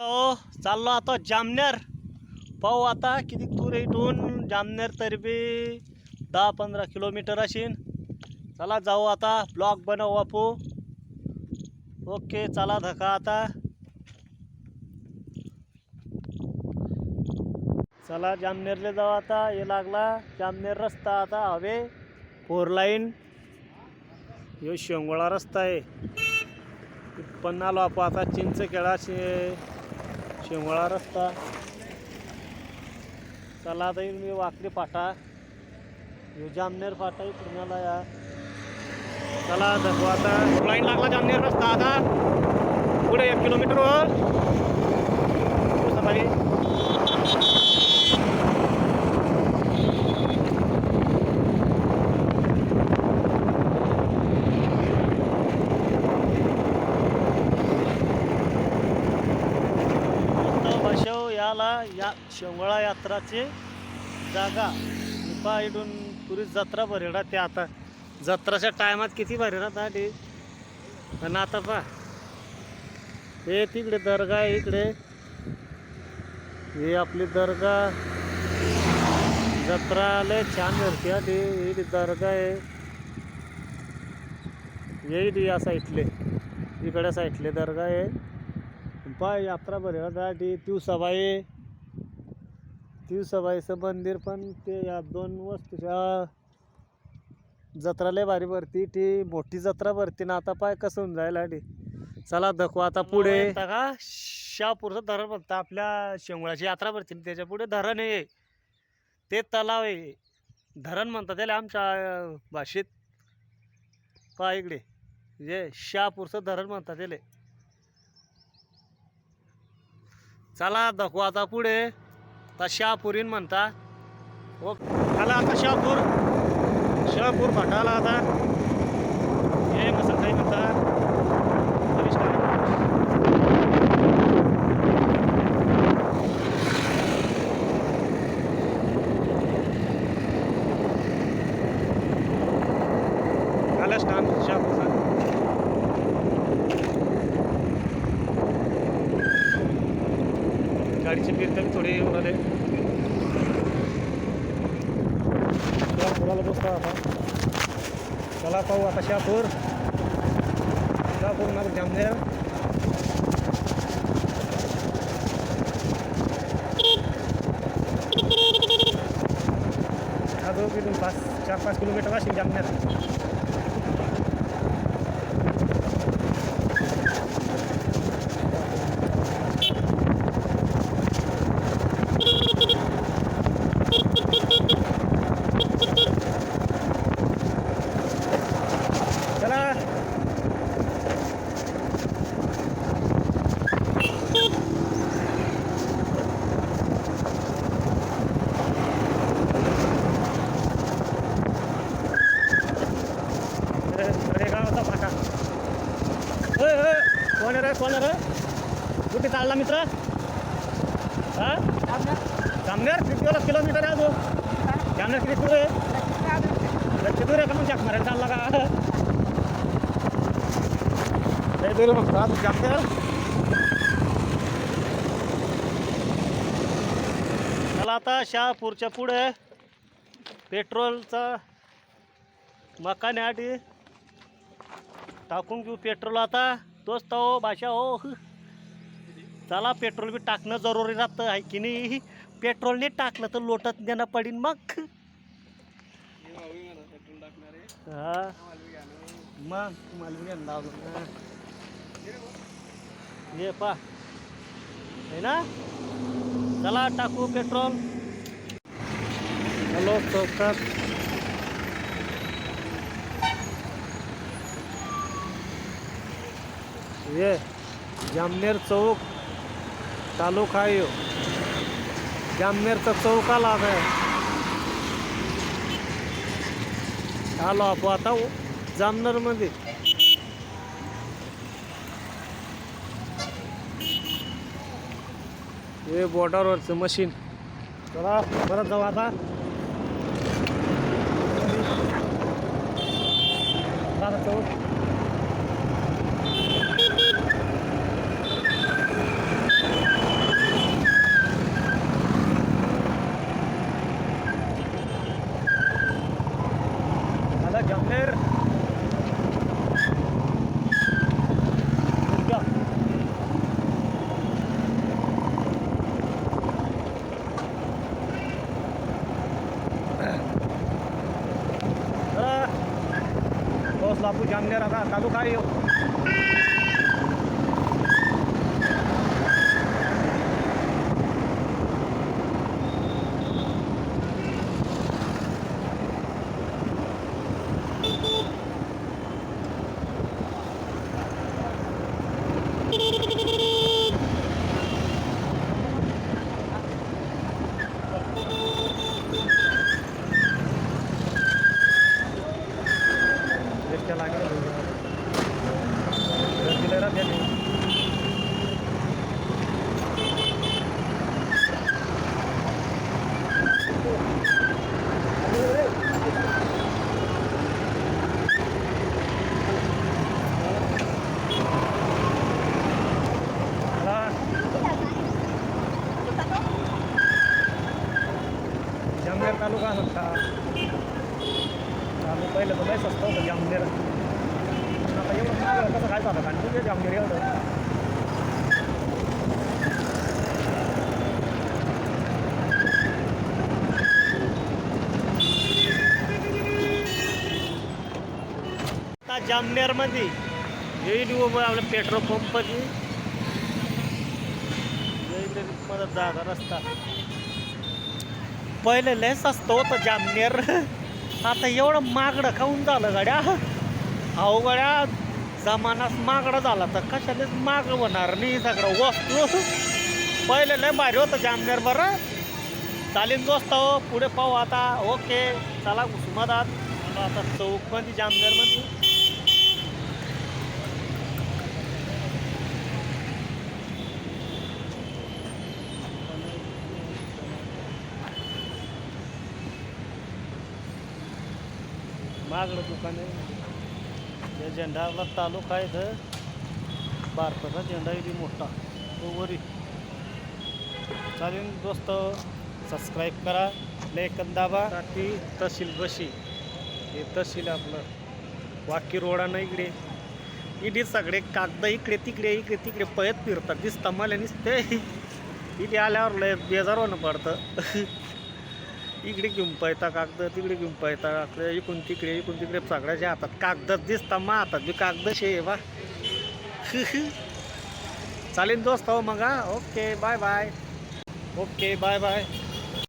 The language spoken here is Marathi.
चाललो आता जामनेर. पाहू आता किती दूर आहे इथून जामनेर, तरी बी 10-15 किलोमीटर असेल. चला जाऊ आता, ब्लॉग बनवू आपू. ओके चला धका आता. चला जामनेरला जाऊ आता. हे लागला जामनेर रस्ता आता हवे 4 लाईन. यो शेंगोळा रस्ता आहे. पण आलो आपण आता चिंचखेडा शेंगोळा रस्ता. चला आता मी वाकडी फाटा, यो जामनेर फाटा इकडून आला या. चला दाखवू आता. लाईन लागला जामनेर रस्ता आता. पुढे 1 किलोमीटरवर सकाळी. याला या शेंगोळा यात्राची जागा पा इथून पुरी जत्रा भरेल राहते. आता जत्राच्या टायमात किती भरेल राहता ते. पण आता पा हे तिकडे दर्गा आहे, इकडे हे आपली दर्गा. जत्रा लय छान भरते ते. ही दर्गा आहे, येईल या साईडले, इकडे साईडले दर्गा आहे. पाय यात्रा भरेला दिवसाबाई. दिवसाबाईचं मंदिर पण ते या 2 वस्तूच्या जत्रा लय भारी भरती. ती मोठी जत्रा भरती ना. आता पाय कसं होऊन जायला ती. चला दाखवू आता पुढे का शहापूरचं धरण म्हणतं. आपल्या शेंगोळ्याची यात्रा भरती त्याच्या पुढे धरण आहे, ते तलाव आहे, धरण म्हणतात त्याला आमच्या भाषेत. पा इकडे जे शहापूरचं धरण म्हणतात त्याला. चला दाखवू आता पुढे. आता शहापुरीन म्हणता. ओके आला आता शहापूर फाटाला आता. हे मसल काही म्हणता. आला स्टँड शहापूरचा. गाडीचे कीर्तन थोडे उडाले. शहापुराला बसतो आता. चला पाहू आता शहापूर ना जामनेर. हा 4-5 किलोमीटर असेल जामनेर. कोण रे कुठे चालला मित्र? हा जामनेर किती किलोमीटर आहे अजून? जामनेर किती दूर आहे? लक्ष दूर आहे का? मग चक मारायला चालला का? लय दूर मग जामनेर. चला आता शहापूरच्या पुढे पेट्रोलचा मकान आहे, टाकून घेऊ पेट्रोल आता. तोच तो भाषा हो. चला पेट्रोल बी टाकणं जरुरी राहतं आहे की नाही. पेट्रोलने टाकलं तर लोटत देणं पडीन मग. हा मग तुम्हाला ये पा आहे ना. चला टाकू पेट्रोल. हॅलो चौकात ये जामनेर चौक तालुका आहे. जामनेरचा चौक आला आहे. आलो आपण आता जामनेर मध्ये. हे बॉर्डरवरचं मशीन. चला परत जाऊ आता. चौक जामनेर आता तालुका आहे ह्यो. रस्त्या लागेल गर्दीला राहते. जामनेर तालुका म्हणता आम्ही पहिलं तर लय स्वस्त होतं जामनेर. आता एवढं महाग कसं काय झालं आणि तुझे जामनेर एवढं. आता जामनेरमध्ये येईल आपलं पेट्रोल पंपची मदत जागा रस्ता. पहिले लय स्वस्त होतं जामनेर. आता एवढं मागडं खाऊन झालं गाड्या. अहो गाड्या जमानाच मागडा झाला तर कशालाच माग होणार नाही सगळं वस्तू. पहिले लय भारी होतं जामनेर. बरं चालेल दोस्त हो पुढे पाहू आता. ओके चला उस्मानाबाद आता चौकमध्ये जामनेरमध्ये. मागडं दुकान आहे. हे झेंडाला तालुका आहे इथं. भारताचा झेंडा इथे मोठा तो वरी. चालेल दोस्त सबस्क्राईब करा लेकन दाबा. ती तहसील बशी हे तहसील आपलं वाकी रोडानं इकडे इथे सगळे कागद इकडे तिकडे इकडे तिकडे पळत फिरतात दिसतं मला नुसते. इथे आल्यावर लय बेजार होणं पडतं. इकडे घेऊन पाहता कागद तिकडे घेऊन पाहता कागद इकडून तिकडे सगळ्याच्या हातात कागद दिसता. मा हातात बी कागद शे बा. चालेल दोस्त हो मग. Okay bye bye. Okay bye bye.